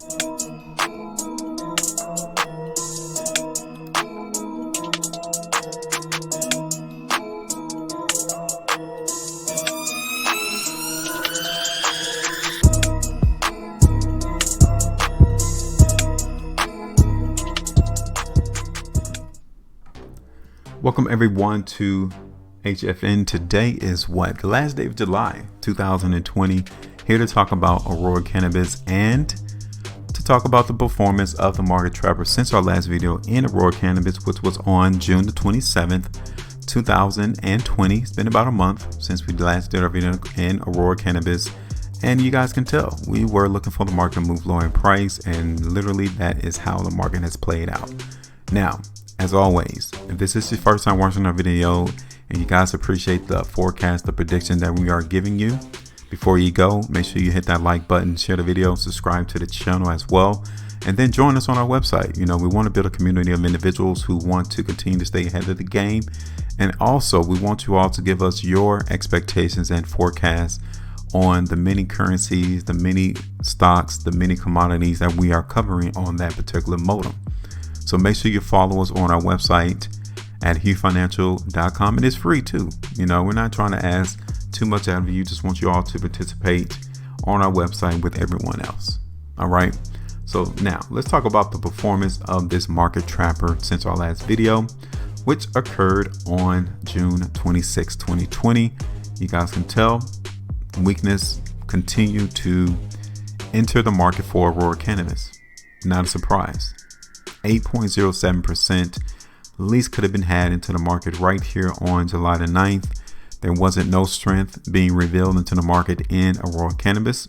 Welcome everyone to HueFin. Today is the last day of July 2020. Here to talk about Aurora Cannabis and to talk about the performance of the market trapper since our last video in Aurora Cannabis, which was on June the 27th, 2020. It's been about a month since we last did our video in Aurora Cannabis. And you guys can tell we were looking for the market to move lower in price, and literally that is how the market has played out. Now, as always, if this is your first time watching our video and you guys appreciate the forecast, the prediction that we are giving you, before you go, make sure you hit that like button, share the video, subscribe to the channel as well, and then join us on our website. You know, we want to build a community of individuals who want to continue to stay ahead of the game. And also, we want you all to give us your expectations and forecasts on the many currencies, the many stocks, the many commodities that we are covering on that particular modem. So make sure you follow us on our website at HueFinancial.com. And it's free too. You know, we're not trying to ask too much out of you. Just want you all to participate on our website with everyone else. All right. So now let's talk about the performance of this market trapper since our last video, which occurred on June 26, 2020. You guys can tell weakness continued to enter the market for Aurora Cannabis. Not a surprise. 8.07% least could have been had into the market right here on July the 9th. There wasn't no strength being revealed into the market in Aurora Cannabis.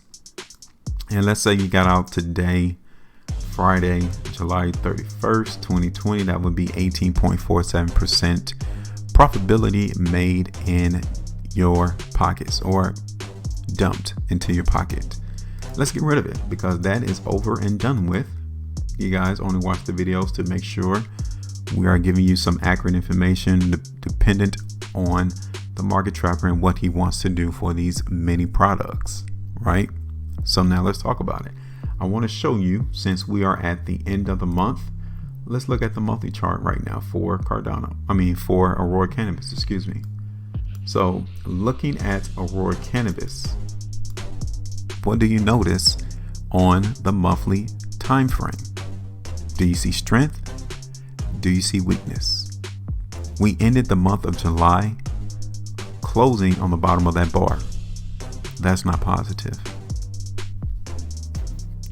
And let's say you got out today, Friday, July 31st, 2020, that would be 18.47% profitability made in your pockets or dumped into your pocket. Let's get rid of it because that is over and done with. You guys only watch the videos to make sure we are giving you some accurate information dependent on the market trapper and what he wants to do for these many products, right? So now let's talk about it. I want to show you, since we are at the end of the month, let's look at the monthly chart right now for for Aurora Cannabis, excuse me. So looking at Aurora Cannabis, what do you notice on the monthly time frame? Do you see strength? Do you see weakness? We ended the month of July closing on the bottom of that bar. That's not positive.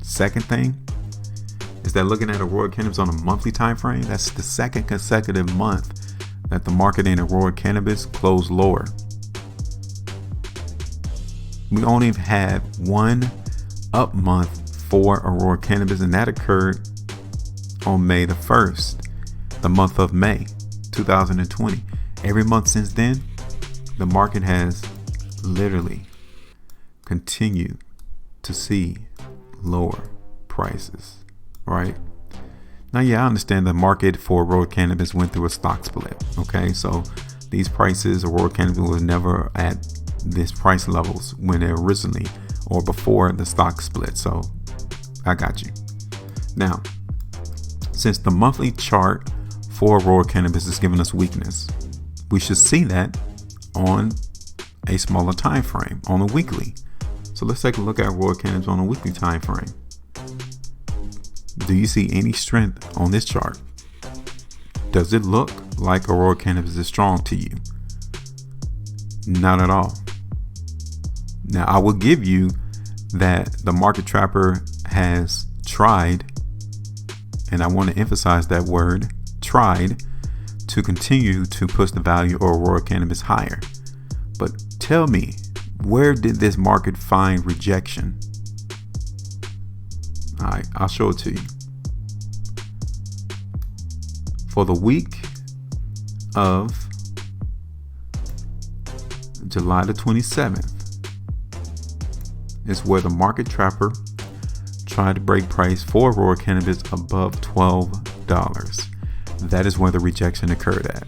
Second thing is that looking at Aurora Cannabis on a monthly time frame, that's the second consecutive month that the market in Aurora Cannabis closed lower. We only had one up month for Aurora Cannabis, and that occurred on May the 1st, the month of May 2020. Every month since then, the market has literally continued to see lower prices, right? Now, yeah, I understand the market for Aurora Cannabis went through a stock split. Okay, so these prices, Aurora Cannabis was never at this price levels when it originally or before the stock split. So I got you. Now, since the monthly chart for Aurora Cannabis is giving us weakness, we should see that on a smaller time frame, on a weekly. So let's take a look at Aurora Cannabis on a weekly time frame. Do you see any strength on this chart? Does it look like Aurora Cannabis is strong to you? Not at all. Now, I will give you that the market trapper has tried, and I want to emphasize that word, tried, to continue to push the value of Aurora Cannabis higher. But tell me, where did this market find rejection? All right, I'll show it to you. For the week of July the 27th is where the market trapper tried to break price for Aurora Cannabis above $12. That is where the rejection occurred at.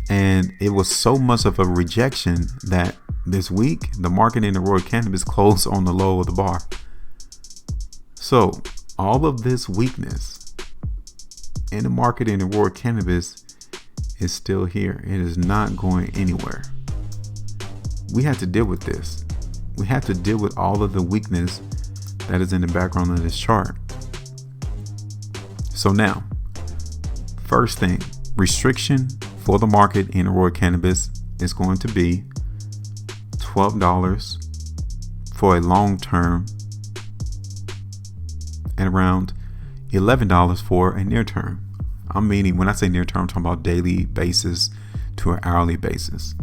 And it was so much of a rejection that this week, the market in Aurora Cannabis closed on the low of the bar. So all of this weakness in the market in Aurora Cannabis is still here. It is not going anywhere. We have to deal with this. We have to deal with all of the weakness that is in the background of this chart. So now, first thing, restriction for the market in Aurora Cannabis is going to be $12 for a long term and around $11 for a near term. I'm meaning, when I say near term, I'm talking about daily basis to an hourly basis.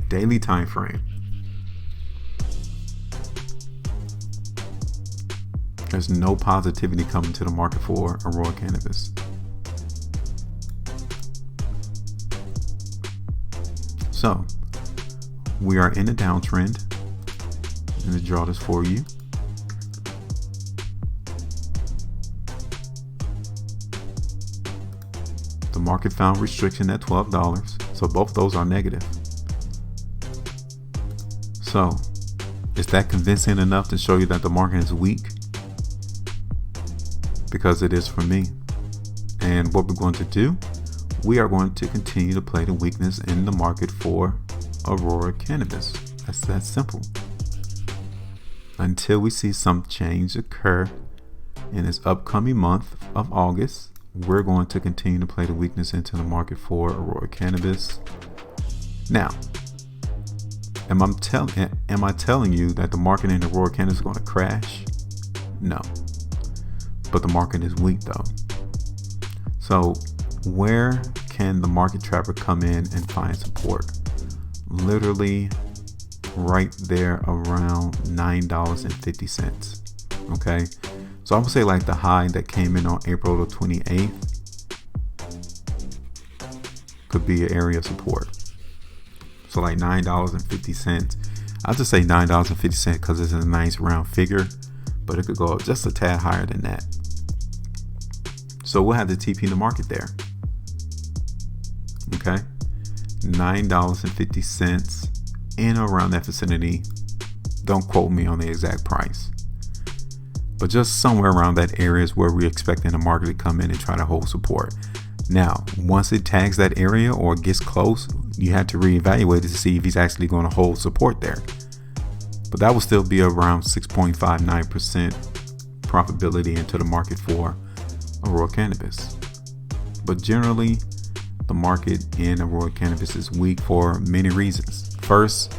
Daily time frame. There's no positivity coming to the market for Aurora Cannabis. So we are in a downtrend. Let me draw this for you. The market found restriction at $12. So both those are negative. So is that convincing enough to show you that the market is weak? Because it is for me. And what we're going to do, we are going to continue to play the weakness in the market for Aurora Cannabis. That's that simple. Until we see some change occur in this upcoming month of August, we're going to continue to play the weakness into the market for Aurora Cannabis. Now, am I telling you that the market in Aurora Cannabis is going to crash? No. But the market is weak though. So where can the market trapper come in and find support? Literally right there around $9.50. Okay. So I would say like the high that came in on April the 28th could be an area of support. So like $9.50. I'll just say $9.50 because it's a nice round figure, but it could go just a tad higher than that. So we'll have the TP in the market there. Okay. $9.50 in around that vicinity. Don't quote me on the exact price, but just somewhere around that area is where we're expecting the market to come in and try to hold support. Now, once it tags that area or gets close, you have to reevaluate it to see if he's actually going to hold support there. But that will still be around 6.59% profitability into the market for Aurora Cannabis. But generally, the market in Aurora Cannabis is weak for many reasons. First,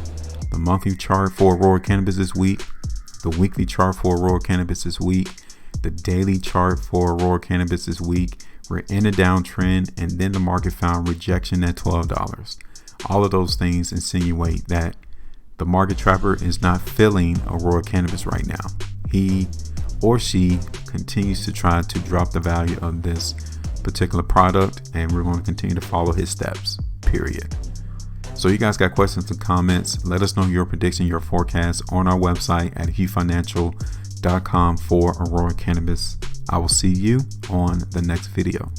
the monthly chart for Aurora Cannabis is weak. The weekly chart for Aurora Cannabis is weak. The daily chart for Aurora Cannabis is weak. We're in a downtrend, and then the market found rejection at $12. All of those things insinuate that the market trapper is not feeling Aurora Cannabis right now. He or she continues to try to drop the value of this particular product, and we're going to continue to follow his steps, period. So you guys got questions and comments, let us know your prediction, your forecast on our website at HueFinancial.com for Aurora Cannabis. I will see you on the next video.